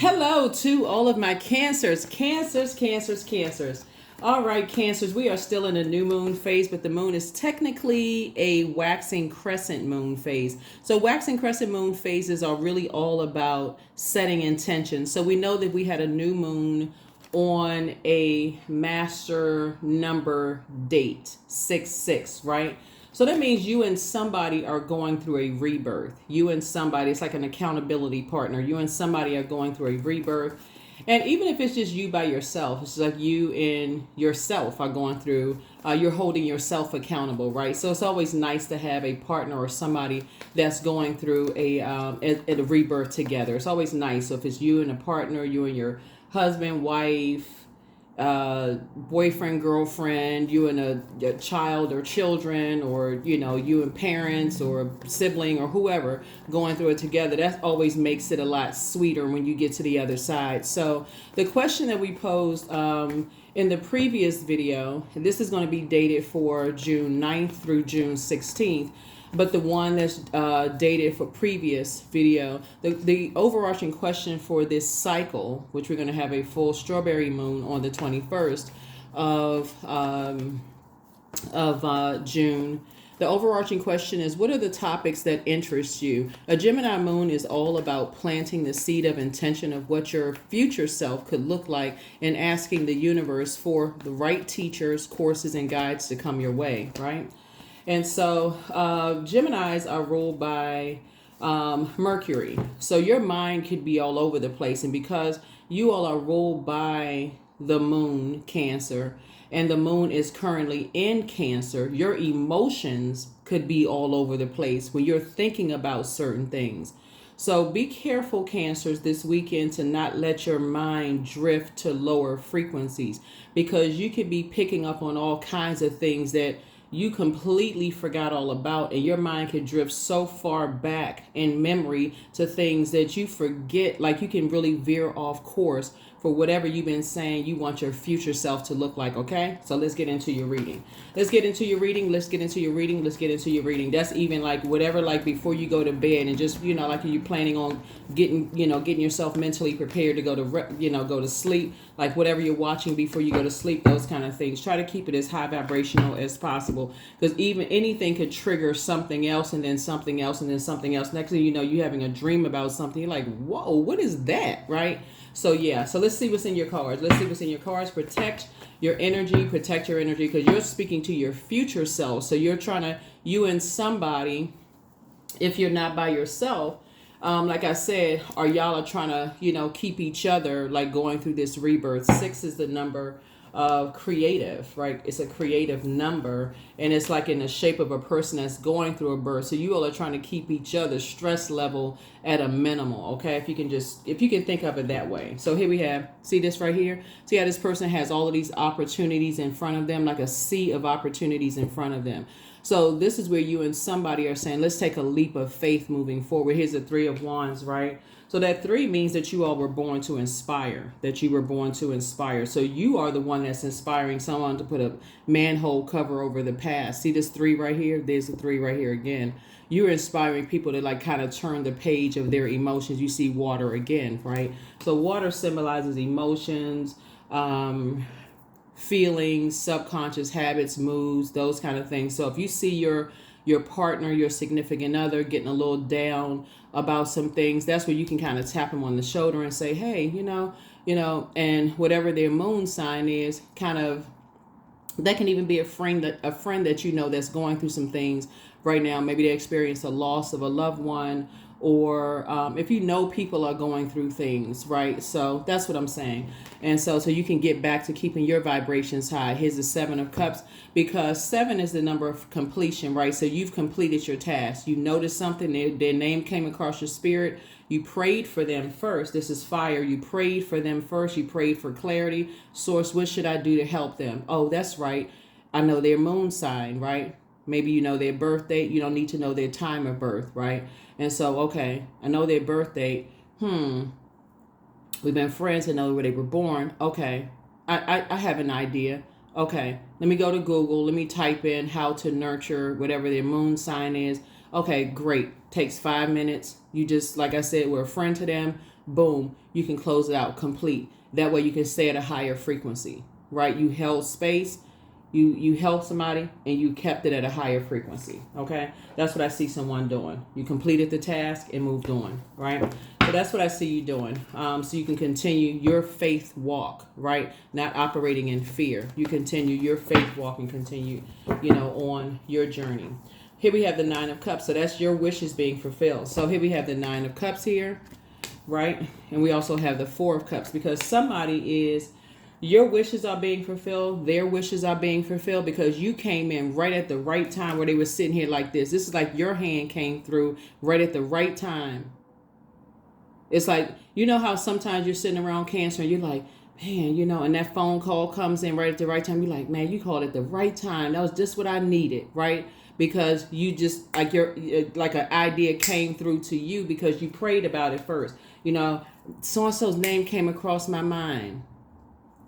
Hello to all of my cancers. All right, cancers, we are still in a new moon phase, but the moon is technically a waxing crescent moon phase. So waxing crescent moon phases are really all about setting intentions. So we know that we had a new moon on a master number date, 6/6, right? So that means you and somebody are going through a rebirth. You and somebody, it's like an accountability partner. You and somebody are going through a rebirth. And even if it's just you by yourself, it's like you and yourself are going through, you're holding yourself accountable, right? So it's always nice to have a partner or somebody that's going through a rebirth together. It's always nice. So if it's you and a partner, you and your husband, wife, boyfriend, girlfriend, you and a child or children, or you and parents or sibling or whoever going through it together, that always makes it a lot sweeter when you get to the other side. So the question that we posed in the previous video, and this is going to be dated for June 9th through June 16th, but the one that's dated for previous video, the overarching question for this cycle, which we're going to have a full strawberry moon on the 21st of June. The overarching question is, what are the topics that interest you? A Gemini moon is all about planting the seed of intention of what your future self could look like and asking the universe for the right teachers, courses, and guides to come your way, right? And so Geminis are ruled by Mercury. So your mind could be all over the place. And because you all are ruled by the moon, Cancer, and the moon is currently in Cancer, your emotions could be all over the place when you're thinking about certain things. So be careful, Cancers, this weekend to not let your mind drift to lower frequencies, because you could be picking up on all kinds of things that you completely forgot all about, and your mind could drift so far back in memory to things that you forget, like you can really veer off course for whatever you've been saying you want your future self to look like. Okay, so let's get into your reading. That's even like whatever, like before you go to bed, and just like you're planning on getting yourself mentally prepared to go to sleep, like whatever you're watching before you go to sleep, those kind of things. Try to keep it as high vibrational as possible, because even anything could trigger something else, and then something else, and then something else. Next thing you know, you're having a dream about something. You're like, whoa, what is that, right? So yeah, so let's see what's in your cards. Protect your energy, because you're speaking to your future self. So you and somebody, if you're not by yourself, like I said, y'all are trying to, keep each other, like going through this rebirth. 6 is the number of creative, right? It's a creative number, and it's like in the shape of a person that's going through a birth. So you all are trying to keep each other's stress level at a minimal, okay? If you can think of it that way. So here we have, see this right here? See how this person has all of these opportunities in front of them, like a sea of opportunities in front of them. So this is where you and somebody are saying, let's take a leap of faith moving forward. Here's the 3 of Wands, right? So that 3 means that you all were born to inspire, So you are the one that's inspiring someone to put a manhole cover over the past. See this 3 right here? There's the 3 right here again. You're inspiring people to like kind of turn the page of their emotions. You see water again, right? So water symbolizes emotions, feelings, subconscious habits, moods, those kind of things. So if you see your partner, your significant other getting a little down about some things, that's where you can kind of tap them on the shoulder and say, hey, and whatever their moon sign is, kind of, that can even be a friend that that's going through some things right now. Maybe they experience a loss of a loved one, or if people are going through things, right? So that's what I'm saying. And so you can get back to keeping your vibrations high. Here's the 7 of Cups, because 7 is the number of completion, right? So you've completed your task. You noticed something, their name came across your spirit. You prayed for them first. This is fire. You prayed for them first. You prayed for clarity. Source, what should I do to help them? Oh, that's right. I know their moon sign, right? Maybe you know their birth date. You don't need to know their time of birth, right? And so, okay, I know their birth date. We've been friends. I know where they were born. Okay, I have an idea. Okay, let me go to Google. Let me type in how to nurture whatever their moon sign is. Okay, great. Takes 5 minutes. You just, like I said, we're a friend to them. boom, you can close it out complete. That way you can stay at a higher frequency, right? You held space, you helped somebody, and you kept it at a higher frequency. Okay, that's what I see someone doing. You completed the task and moved on, right? So that's what I see you doing. So you can continue your faith walk, right? Not operating in fear. You continue your faith walk and continue, on your journey. Here we have the Nine of Cups. So that's your wishes being fulfilled. So here we have the Nine of Cups here, right? And we also have the Four of Cups, because somebody is, your wishes are being fulfilled. Their wishes are being fulfilled because you came in right at the right time where they were sitting here like this. This is like your hand came through right at the right time. It's like, how sometimes you're sitting around Cancer and you're like, man, and that phone call comes in right at the right time. You're like, man, you called at the right time. That was just what I needed, right? Because you just, like, like an idea came through to you because you prayed about it first. So-and-so's name came across my mind.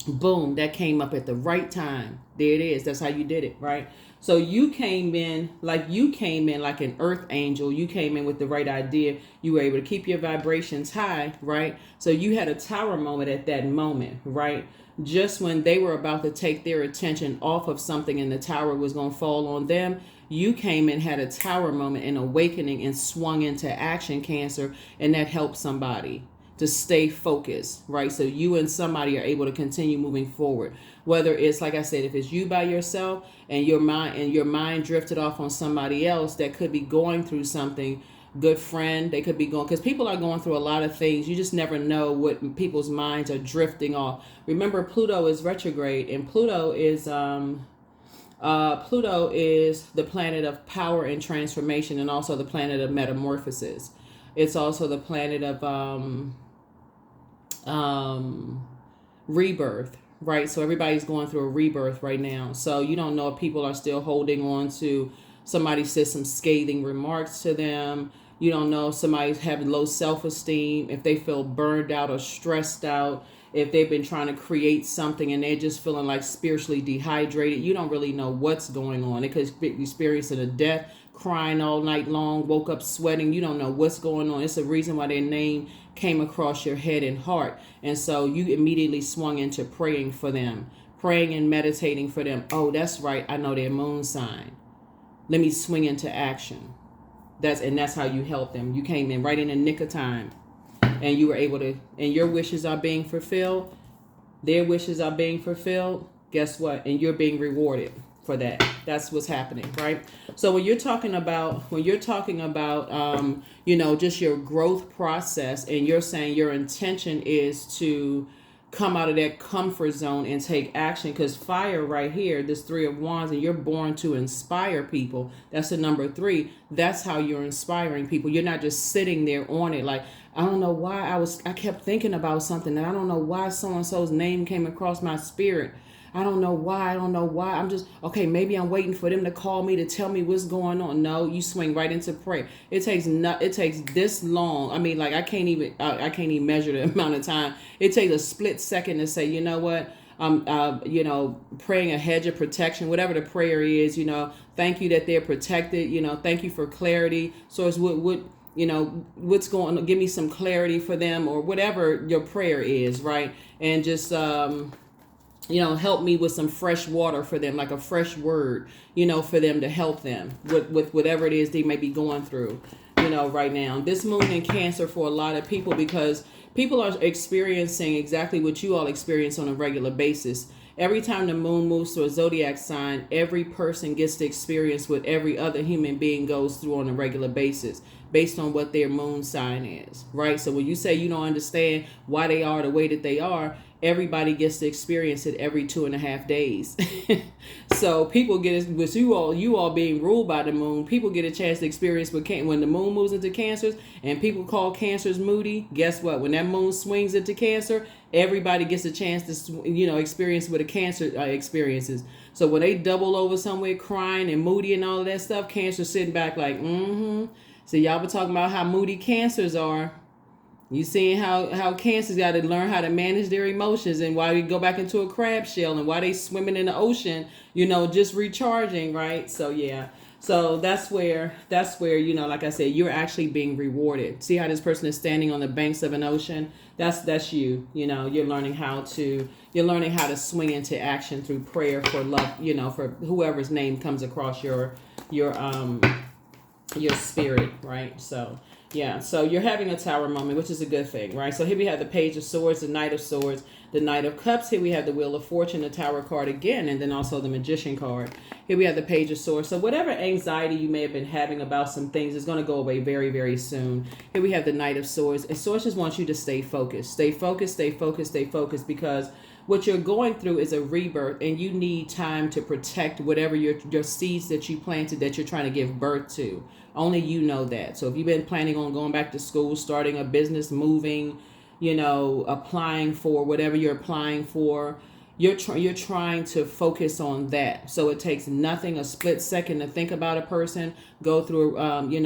Boom, that came up at the right time. There it is. That's how you did it, right? So you came in like an earth angel. You came in with the right idea. You were able to keep your vibrations high, right? So you had a tower moment at that moment, right? Just when they were about to take their attention off of something and the tower was going to fall on them, you came in, had a tower moment, an awakening, and swung into action, Cancer, and that helped somebody to stay focused, right? So you and somebody are able to continue moving forward. Whether it's, like I said, if it's you by yourself and your mind drifted off on somebody else that could be going through something, good friend, they could be going, because people are going through a lot of things. You just never know what people's minds are drifting off. Remember, Pluto is retrograde, and Pluto is the planet of power and transformation, and also the planet of metamorphosis. It's also the planet of rebirth, right? So everybody's going through a rebirth right now. So you don't know if people are still holding on to somebody said some scathing remarks to them. You don't know if somebody's having low self-esteem, if they feel burned out or stressed out, if they've been trying to create something and they're just feeling like spiritually dehydrated. You don't really know what's going on. They could be experiencing a death, crying all night long, woke up sweating. You don't know what's going on. It's a reason why their name came across your head and heart. And so you immediately swung into praying for them, praying and meditating for them. Oh, that's right. I know their moon sign. Let me swing into action. That's how you help them. You came in right in the nick of time, and you were able to, and your wishes are being fulfilled. Their wishes are being fulfilled. Guess what? And you're being rewarded for that. That's what's happening, right? So when you're talking about just your growth process, and you're saying your intention is to come out of that comfort zone and take action, because fire right here, this Three of Wands, and you're born to inspire people. That's the number 3. That's how you're inspiring people. You're not just sitting there on it like, I don't know why I kept thinking about something, and I don't know why so-and-so's name came across my spirit. I don't know why. I'm just, okay, maybe I'm waiting for them to call me to tell me what's going on. No, you swing right into prayer. It takes this long. I mean, like, I can't even measure the amount of time. It takes a split second to say, you know what? Praying a hedge of protection, whatever the prayer is, thank you that they're protected, thank you for clarity. So it's what's going on, give me some clarity for them, or whatever your prayer is, right? And just, help me with some fresh water for them, like a fresh word, for them to help them with whatever it is they may be going through, right now. This moon in Cancer for a lot of people, because people are experiencing exactly what you all experience on a regular basis. Every time the moon moves to a zodiac sign, every person gets to experience what every other human being goes through on a regular basis, based on what their moon sign is, right? So when you say you don't understand why they are the way that they are, everybody gets to experience it every 2.5 days. So people get it with you all being ruled by the moon. People get a chance to experience when the moon moves into Cancers, and people call Cancers moody. Guess what? When that moon swings into Cancer, everybody gets a chance to experience what a Cancer experiences. So when they double over somewhere crying and moody and all of that stuff, Cancer sitting back like, So y'all been talking about how moody Cancers are. You seeing how Cancers got to learn how to manage their emotions, and why they go back into a crab shell, and why they swimming in the ocean, just recharging, right? So yeah. So that's where, like I said, you're actually being rewarded. See how this person is standing on the banks of an ocean? That's you. You're learning how to swing into action through prayer for love, for whoever's name comes across your spirit, right? So yeah, so you're having a tower moment, which is a good thing, right? So here we have the Page of Swords, the Knight of Swords, the Knight of Cups. Here we have the Wheel of Fortune, the Tower card again, and then also the Magician card. Here we have the Page of Swords. So whatever anxiety you may have been having about some things is going to go away very, very soon. Here we have the Knight of Swords. And Swords just wants you to stay focused. Stay focused, stay focused, stay focused, because what you're going through is a rebirth, and you need time to protect whatever your seeds that you planted that you're trying to give birth to. Only you know that. So if you've been planning on going back to school, starting a business, moving, applying for whatever you're applying for, you're trying to focus on that. So it takes nothing, a split second to think about a person, go through, find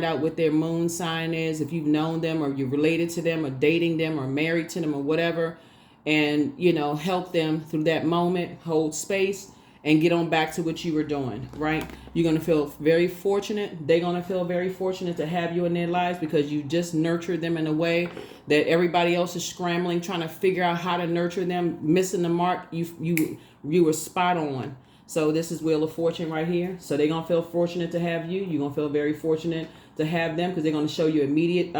out what their moon sign is, if you've known them or you're related to them or dating them or married to them or whatever, and, help them through that moment, hold space, and get on back to what you were doing, right? You're going to feel very fortunate. They're going to feel very fortunate to have you in their lives, because you just nurtured them in a way that everybody else is scrambling, trying to figure out how to nurture them, missing the mark. You were spot on. So this is Wheel of Fortune right here. So they're going to feel fortunate to have you. You're going to feel very fortunate to have them, because they're going to show you immediate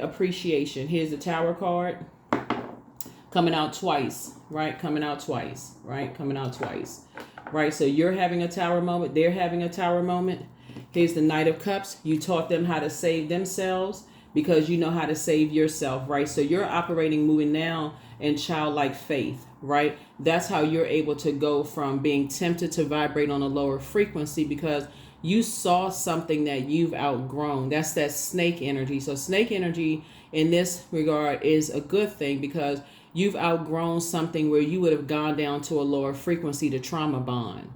appreciation. Here's the Tower card. Coming out twice, right? Coming out twice, right? Coming out twice, right? So you're having a tower moment. They're having a tower moment. Here's the Knight of Cups. You taught them how to save themselves, because you know how to save yourself, right? So you're operating, moving now in childlike faith, right? That's how you're able to go from being tempted to vibrate on a lower frequency, because you saw something that you've outgrown. That's that snake energy. So snake energy in this regard is a good thing, because you've outgrown something where you would have gone down to a lower frequency to trauma bond.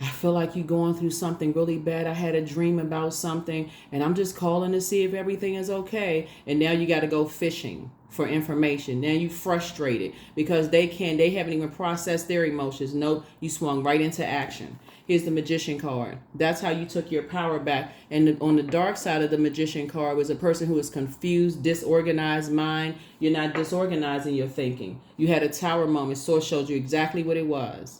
I feel like you're going through something really bad. I had a dream about something, and I'm just calling to see if everything is okay. And now you got to go fishing for information. Now you frustrated because they haven't even processed their emotions. Nope, you swung right into action. Here's the Magician card. That's how you took your power back. And on the dark side of the Magician card was a person who is confused, disorganized mind. You're not disorganizing your thinking. You had a tower moment. Source showed you exactly what it was.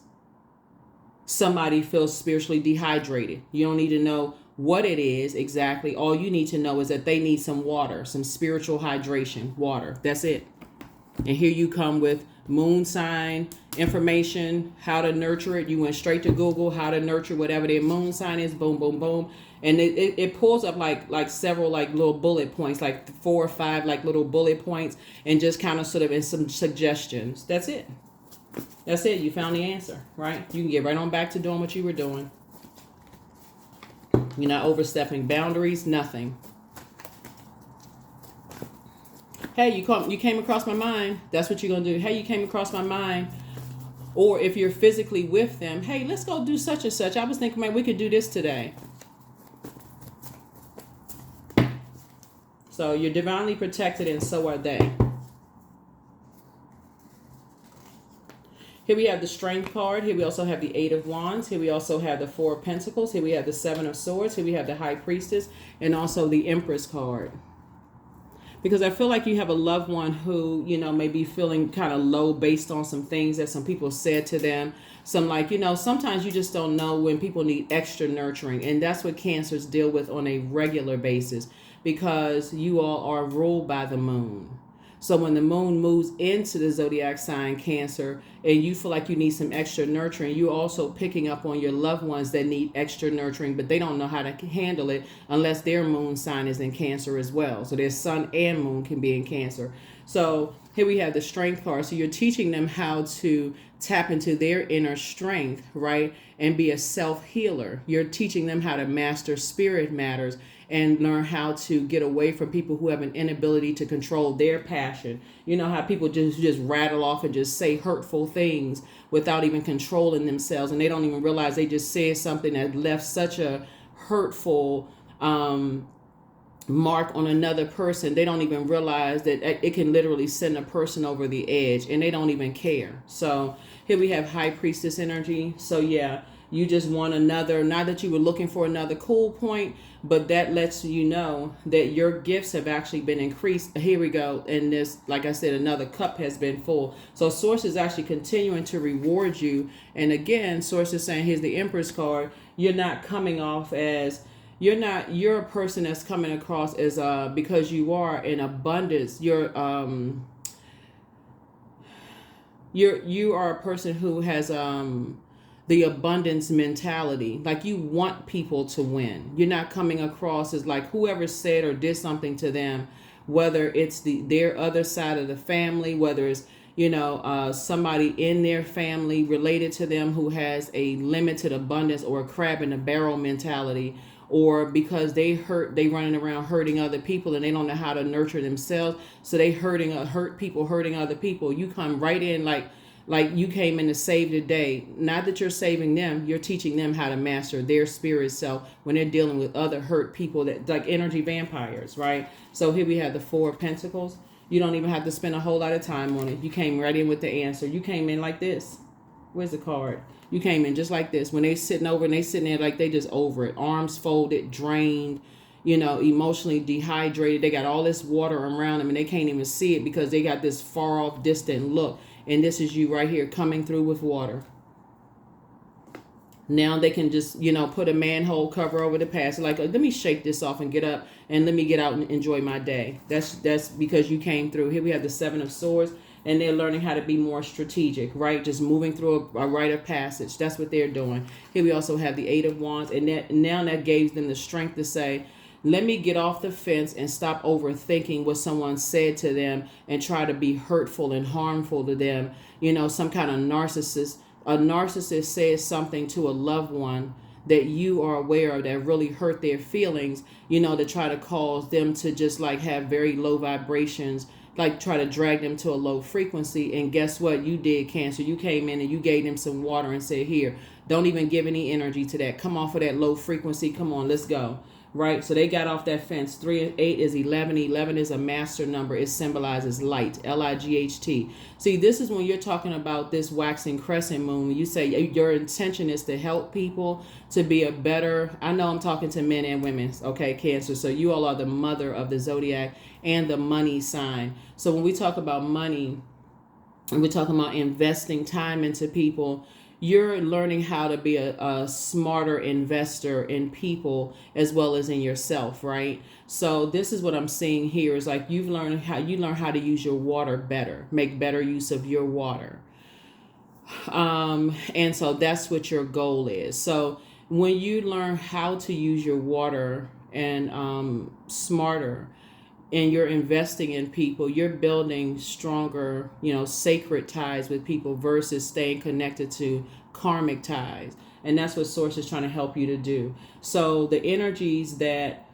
Somebody feels spiritually dehydrated. You don't need to know what it is exactly. All you need to know is that they need some water, some spiritual hydration, water. That's it. And here you come with moon sign information, how to nurture it. You went straight to Google, how to nurture whatever their moon sign is. Boom, boom, boom. And it pulls up like several like little bullet points, like 4 or 5 like little bullet points, and just kind of sort of in some suggestions. That's it. That's it. You found the answer, right? You can get right on back to doing what you were doing. You're not overstepping boundaries, nothing. Hey, you came across my mind. That's what you're going to do. Hey, you came across my mind. Or if you're physically with them, hey, let's go do such and such. I was thinking, man, we could do this today. So you're divinely protected, and so are they. Here we have the Strength card. Here we also have the 8 of Wands. Here we also have the 4 of Pentacles. Here we have the 7 of Swords. Here we have the High Priestess, and also the Empress card. Because I feel like you have a loved one who, may be feeling kind of low based on some things that some people said to them. Some sometimes you just don't know when people need extra nurturing. And that's what Cancers deal with on a regular basis, because you all are ruled by the moon. So when the moon moves into the zodiac sign Cancer, and you feel like you need some extra nurturing, you're also picking up on your loved ones that need extra nurturing, but they don't know how to handle it unless their moon sign is in Cancer as well. So their sun and moon can be in Cancer. So here we have the Strength card. So you're teaching them how to tap into their inner strength, right? And be a self-healer. You're teaching them how to master spirit matters and learn how to get away from people who have an inability to control their passion. You know how people just rattle off and just say hurtful things without even controlling themselves, and they don't even realize they just said something that left such a hurtful mark on another person. They don't even realize that it can literally send a person over the edge, and they don't even care. So here we have High Priestess energy. So yeah, You just want another, not that you were looking for another cool point, but that lets you know that your gifts have actually been increased. Here we go. And this, like I said, another cup has been full. So Source is actually continuing to reward you. And again, Source is saying, here's the Empress card. You're not coming off as, you're a person that's coming across as, because you are in abundance. You are a person who has, the abundance mentality. Like, you want people to win. You're not coming across as like whoever said or did something to them, whether it's their other side of the family, whether it's, somebody in their family related to them who has a limited abundance or a crab in a barrel mentality, or because they running around hurting other people and they don't know how to nurture themselves. So they hurt people, hurting other people. You come right in like you came in to save the day. Not that you're saving them, you're teaching them how to master their spirit self when they're dealing with other hurt people, that like energy vampires, right? So here we have the Four of Pentacles. You don't even have to spend a whole lot of time on it. You came right in with the answer. You came in like this. Where's the card? You came in just like this. When they sitting over and they sitting there like they just over it. Arms folded, drained, emotionally dehydrated. They got all this water around them and they can't even see it because they got this far off, distant look. And this is you right here coming through with water. Now they can just, put a manhole cover over the past. Like, let me shake this off and get up and let me get out and enjoy my day. That's because you came through. Here we have the Seven of Swords, and they're learning how to be more strategic, right? Just moving through a rite of passage. That's what they're doing. Here we also have the Eight of Wands, and that gave them the strength to say, let me get off the fence and stop overthinking what someone said to them and try to be hurtful and harmful to them. Some kind of narcissist. A narcissist says something to a loved one that you are aware of that really hurt their feelings, to try to cause them to just like have very low vibrations, like try to drag them to a low frequency. And guess what you did, Cancer? You came in and you gave them some water and said, here, don't even give any energy to that. Come off of that low frequency. Come on, let's go. Right? So they got off that fence. 3 and 8 is 11. 11 is a master number. It symbolizes light. Light. See, this is when you're talking about this waxing crescent moon. When you say your intention is to help people to be a better, I know I'm talking to men and women, okay, Cancer. So you all are the mother of the zodiac and the money sign. So when we talk about money and we're talking about investing time into people, you're learning how to be a smarter investor in people as well as in yourself, right? So this is what I'm seeing here is like you learn how to use your water better, make better use of your water. And so that's what your goal is. So when you learn how to use your water and smarter, and you're investing in people, you're building stronger, sacred ties with people versus staying connected to karmic ties. And that's what Source is trying to help you to do. So the energies that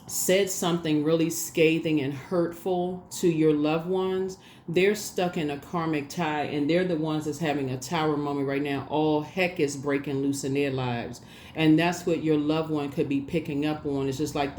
said something really scathing and hurtful to your loved ones, they're stuck in a karmic tie, and they're the ones that's having a tower moment right now. All heck is breaking loose in their lives. And that's what your loved one could be picking up on. It's just like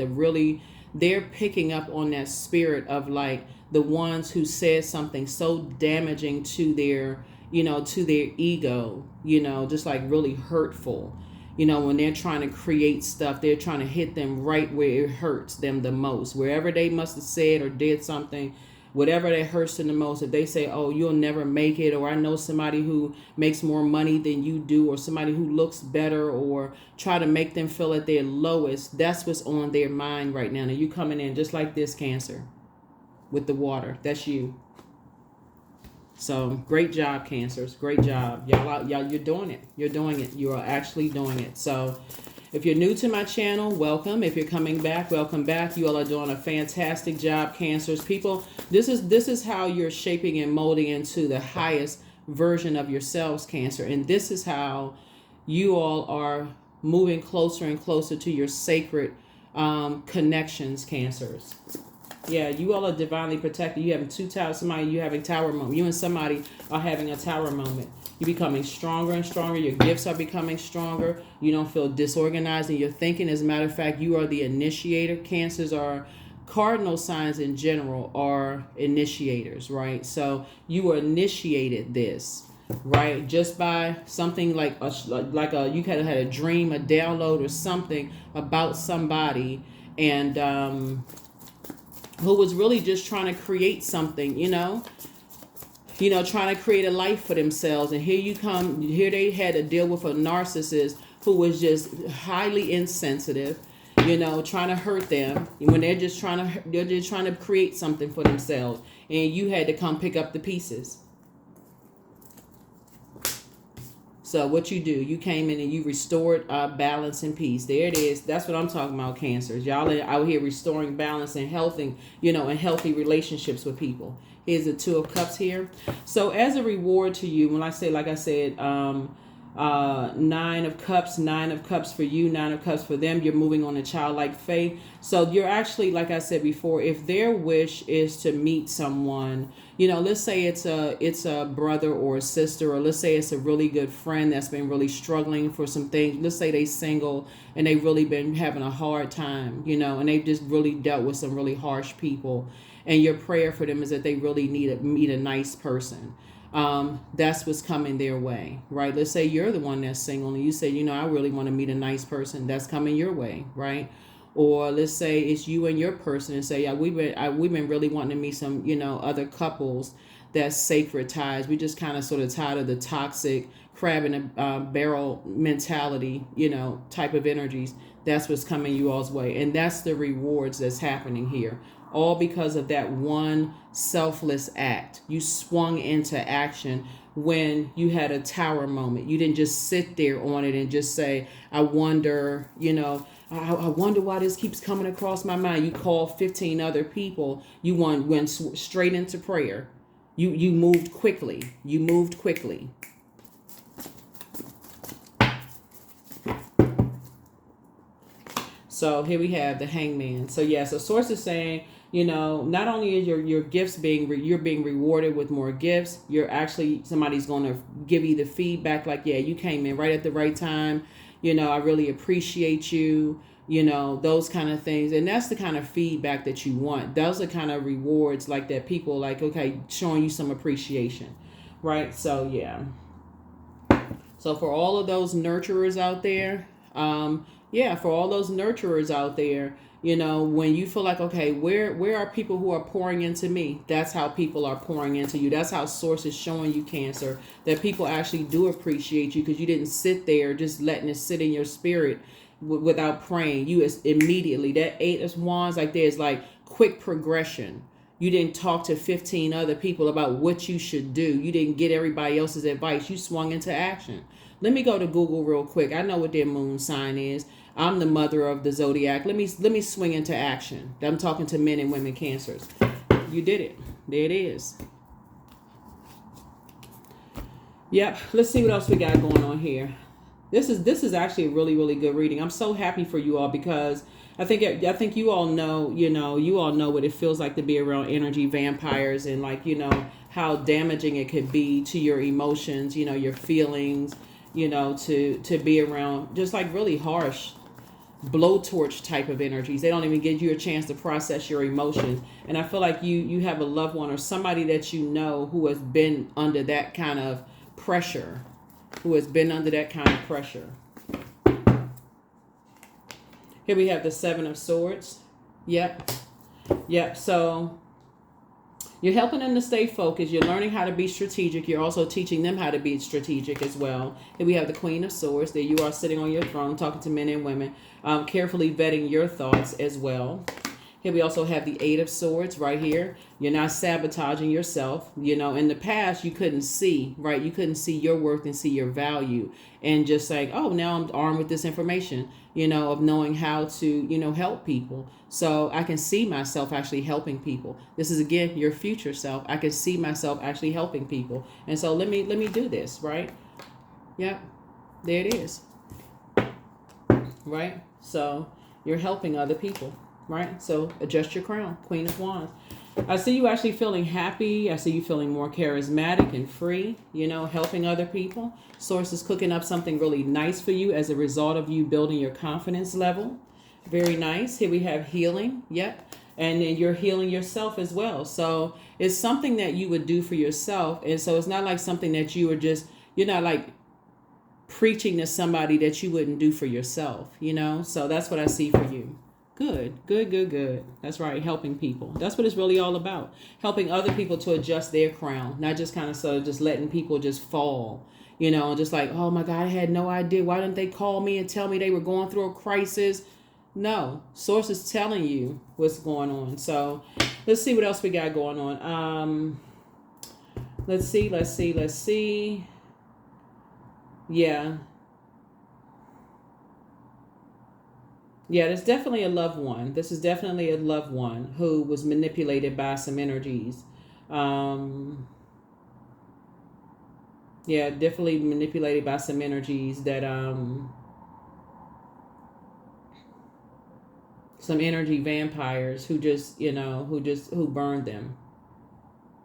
they're picking up on that spirit of like the ones who said something so damaging to their, to their ego, just like really hurtful. When they're trying to create stuff, they're trying to hit them right where it hurts them the most. Wherever they must have said or did something, whatever that hurts them the most, if they say, oh, you'll never make it, or I know somebody who makes more money than you do, or somebody who looks better, or try to make them feel at their lowest, that's what's on their mind right now. Now you coming in just like this, Cancer, with the water. That's you. So great job, Cancers. Great job. Y'all, you're doing it. You're doing it. You are actually doing it. So if you're new to my channel, welcome. If you're coming back, welcome back. You all are doing a fantastic job, Cancers. People, this is how you're shaping and molding into the highest version of yourselves, Cancer. And this is how you all are moving closer and closer to your sacred connections, Cancers. Yeah, you all are divinely protected. You having two towers. Somebody, you having tower moment. You and somebody are having a tower moment. You're becoming stronger and stronger. Your gifts are becoming stronger. You don't feel disorganized in your thinking. As a matter of fact, you are the initiator. Cancers are cardinal signs in general are initiators, right? So you initiated this. right? Just by something like you could have had a dream, a download, or something about somebody, and who was really just trying to create something, trying to create a life for themselves. And here they had to deal with a narcissist who was just highly insensitive, trying to hurt them when they're just trying to create something for themselves. And you had to come pick up the pieces. So what you do, you came in and you restored balance and peace. There it is. That's what I'm talking about, Cancers. Y'all are out here restoring balance and healthy, and healthy relationships with people. Here's the Two of Cups here. So as a reward to you, when I say, like I said, Nine of Cups for you, Nine of Cups for them, you're moving on a childlike faith. So you're actually, like I said before, if their wish is to meet someone, let's say it's a brother or a sister, or let's say it's a really good friend that's been really struggling for some things. Let's say they single and they've really been having a hard time, and they've just really dealt with some really harsh people. And your prayer for them is that they really need to meet a nice person. That's what's coming their way, right? Let's say you're the one that's single and you say, I really want to meet a nice person. That's coming your way, right? Or let's say it's you and your person and say, yeah, we've been really wanting to meet some, other couples. That's sacred ties. We just kind of sort of tired of the toxic crab in a barrel mentality, type of energies. That's what's coming you all's way. And that's the rewards that's happening here. All because of that one selfless act. You swung into action when you had a tower moment. You didn't just sit there on it and just say, I wonder, I wonder why this keeps coming across my mind. You called 15 other people. You went straight into prayer. You moved quickly. You moved quickly. So here we have the Hangman. So yeah, so Source is saying, not only is your gifts you're being rewarded with more gifts, you're actually, somebody's going to give you the feedback like, yeah, you came in right at the right time. I really appreciate you, those kind of things. And that's the kind of feedback that you want. Those are kind of rewards like that. People like, okay, showing you some appreciation, right? So yeah. So for all of those nurturers out there, for all those nurturers out there, when you feel like, okay, where are people who are pouring into me? That's how people are pouring into you. That's how Source is showing you, Cancer, that people actually do appreciate you because you didn't sit there just letting it sit in your spirit without praying. You immediately, that Eight of Wands like there's like quick progression. You didn't talk to 15 other people about what you should do. You didn't get everybody else's advice. You swung into action. Let me go to Google real quick. I know what their moon sign is. I'm the mother of the zodiac. Let me swing into action. I'm talking to men and women, Cancers. You did it. There it is. Yep. Let's see what else we got going on here. This is actually a really, really good reading. I'm so happy for you all because I think you all know, you all know what it feels like to be around energy vampires and like, how damaging it could be to your emotions, your feelings, to be around just like really harsh blowtorch type of energies. They don't even give you a chance to process your emotions. And I feel like you have a loved one or somebody that you know who has been under that kind of pressure, Here we have the Seven of Swords. Yep. So you're helping them to stay focused. You're learning how to be strategic. You're also teaching them how to be strategic as well. Here we have the Queen of Swords. There you are sitting on your throne talking to men and women, carefully vetting your thoughts as well. Here we also have the Eight of Swords right here. You're not sabotaging yourself. In the past, you couldn't see, right? You couldn't see your worth and see your value. And just saying, oh, now I'm armed with this information, of knowing how to, help people. So I can see myself actually helping people. This is, again, your future self. I can see myself actually helping people. And so let me do this, right? Yeah, there it is. Right? So you're helping other people. Right? So adjust your crown, Queen of Wands. I see you actually feeling happy. I see you feeling more charismatic and free, helping other people. Source is cooking up something really nice for you as a result of you building your confidence level. Very nice. Here we have healing. Yep. And then you're healing yourself as well. So it's something that you would do for yourself. And so it's not like something that you are just, you're not like preaching to somebody that you wouldn't do for yourself, you know? So that's what I see for you. Good, good, good, good. That's right. Helping people. That's what it's really all about. Helping other people to adjust their crown, not just kind of sort of just letting people just fall, you know, just like, oh my God, I had no idea. Why didn't they call me and tell me they were going through a crisis? No, source is telling you what's going on. So let's see what else we got going on. Let's see. Yeah. Yeah, there's definitely a loved one. This is definitely a loved one who was manipulated by some energies. Yeah, definitely manipulated by some energies that some energy vampires who just, you know, who burned them.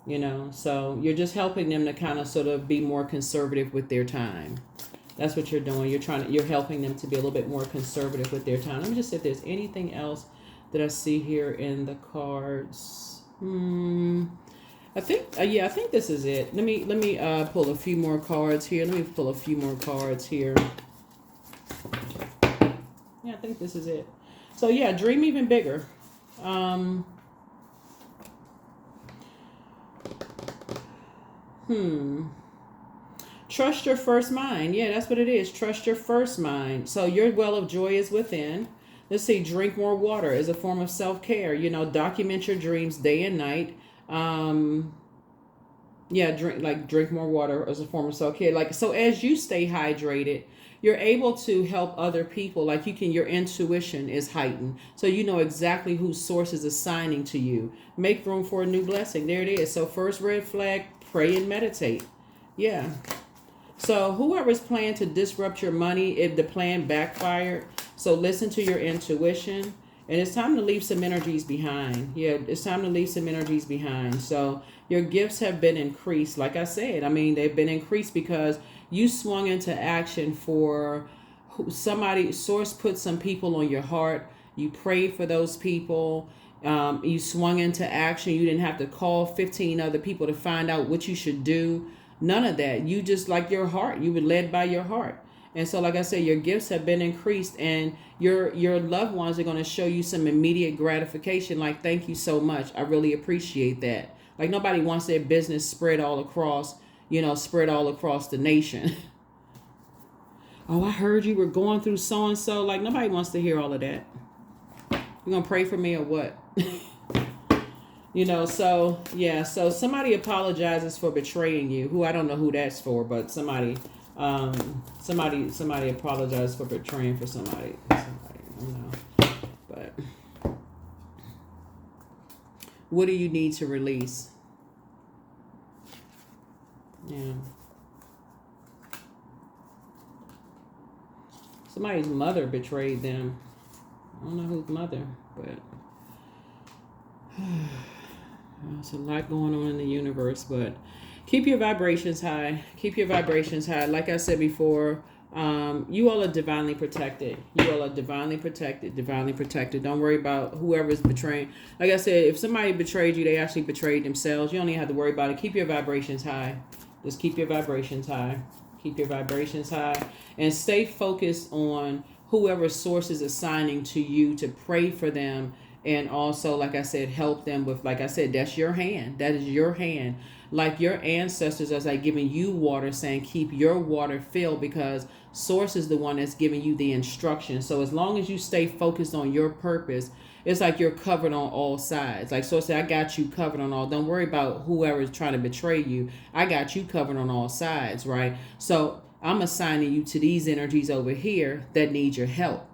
You know, so you're just helping them to kind of sort of be more conservative with their time. That's what you're doing. You're helping them to be a little bit more conservative with their time. Let me just see if there's anything else that I see here in the cards. I think this is it. Let me pull a few more cards here. Yeah, I think this is it. So yeah, dream even bigger. Trust your first mind. Yeah, that's what it is. Trust your first mind. So your well of joy is within. Let's see, drink more water is a form of self-care. You know, document your dreams day and night. Yeah, drink more water as a form of self-care. Like, so as you stay hydrated, you're able to help other people. Like your intuition is heightened. So you know exactly who source is assigning to you. Make room for a new blessing. There it is. So first red flag, pray and meditate. Yeah. So whoever's planning to disrupt your money, if the plan backfired, so listen to your intuition. And it's time to leave some energies behind. Yeah, it's time to leave some energies behind. So your gifts have been increased. Like I said, I mean, they've been increased because you swung into action for somebody. Source put some people on your heart. You prayed for those people. You swung into action. You didn't have to call 15 other people to find out what you should do. None of that. You just like your heart. You were led by your heart. And so, like I said, your gifts have been increased, and your loved ones are going to show you some immediate gratification. Like, thank you so much. I really appreciate that. Like, nobody wants their business spread all across the nation. Oh, I heard you were going through so-and-so. Like, nobody wants to hear all of that. You going to pray for me or what? You know, so, yeah. So somebody apologizes for betraying you, who I don't know who that's for, but somebody apologizes for betraying for somebody. I don't know. But what do you need to release? Yeah. Somebody's mother betrayed them. I don't know whose mother, but there's a lot going on in the universe. But keep your vibrations high. Keep your vibrations high. Like I said before, you all are divinely protected. Divinely protected. Don't worry about whoever's betraying. Like I said, if somebody betrayed you, they actually betrayed themselves. You don't even have to worry about it. Keep your vibrations high. Just keep your vibrations high. Keep your vibrations high. And stay focused on whoever source is assigning to you to pray for them. And also, like I said, help them with, like I said, that's your hand. That is your hand. Like your ancestors are like giving you water, saying keep your water filled, because source is the one that's giving you the instruction. So as long as you stay focused on your purpose, it's like you're covered on all sides. Like source said, I got you covered on all. Don't worry about whoever is trying to betray you. I got you covered on all sides, right? So I'm assigning you to these energies over here that need your help.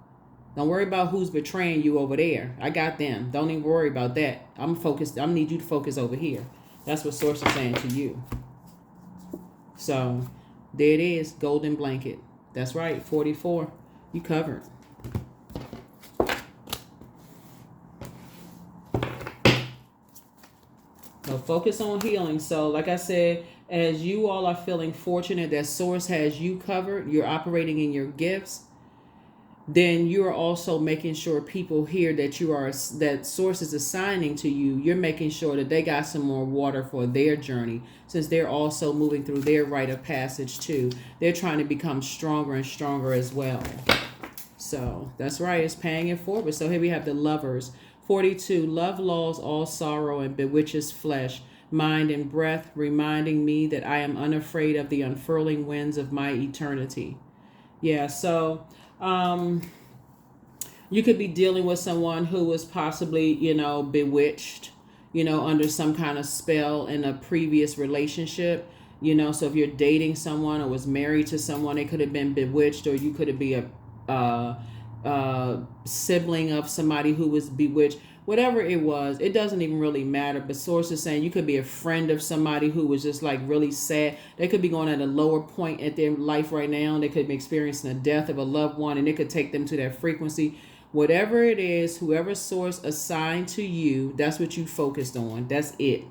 Don't worry about who's betraying you over there. I got them. Don't even worry about that. I'm focused. I need you to focus over here. That's what source is saying to you. So there it is. Golden blanket. That's right. 44. You covered. So focus on healing. So like I said, as you all are feeling fortunate that source has you covered, you're operating in your gifts. then you're also making sure people hear that that source is assigning to you. You're making sure that they got some more water for their journey, since they're also moving through their rite of passage too. They're trying to become stronger and stronger as well. So that's right, it's paying it forward. So here we have the Lovers. 42, love lulls all sorrow and bewitches flesh, mind and breath, reminding me that I am unafraid of the unfurling winds of my eternity. Yeah, so you could be dealing with someone who was possibly, bewitched, under some kind of spell in a previous relationship. So if you're dating someone or was married to someone, they could have been bewitched, or you could be a sibling of somebody who was bewitched. Whatever it was, it doesn't even really matter. But source is saying you could be a friend of somebody who was just like really sad. They could be going at a lower point at their life right now. They could be experiencing the death of a loved one, and it could take them to that frequency. Whatever it is, whoever source assigned to you, that's what you focused on. That's it.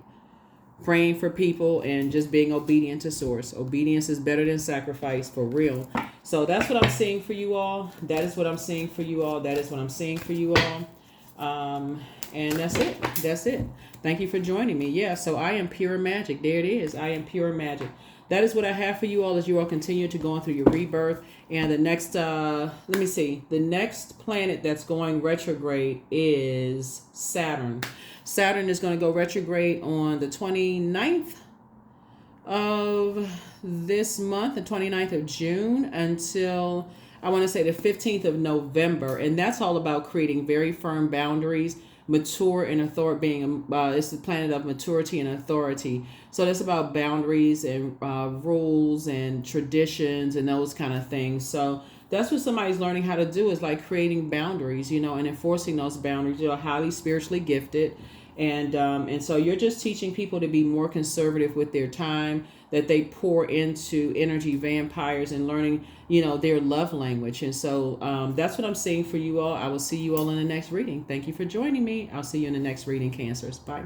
Praying for people and just being obedient to source. Obedience is better than sacrifice, for real. So that's what I'm seeing for you all. That is what I'm seeing for you all. That is what I'm seeing for you all. And that's it. That's it. Thank you for joining me. Yeah, so I am pure magic. There it is. I am pure magic. That is what I have for you all as you all continue to go through your rebirth. And the next, let me see, the next planet that's going retrograde is Saturn. Saturn is going to go retrograde on the 29th of this month, the 29th of June, until I want to say the 15th of November. And that's all about creating very firm boundaries, mature and authority, being it's the planet of maturity and authority. So that's about boundaries and rules and traditions and those kind of things. So that's what somebody's learning how to do, is like creating boundaries, and enforcing those boundaries. You're highly spiritually gifted. And so you're just teaching people to be more conservative with their time, that they pour into energy vampires and learning, their love language. And so that's what I'm seeing for you all. I will see you all in the next reading. Thank you for joining me. I'll see you in the next reading, Cancers. Bye.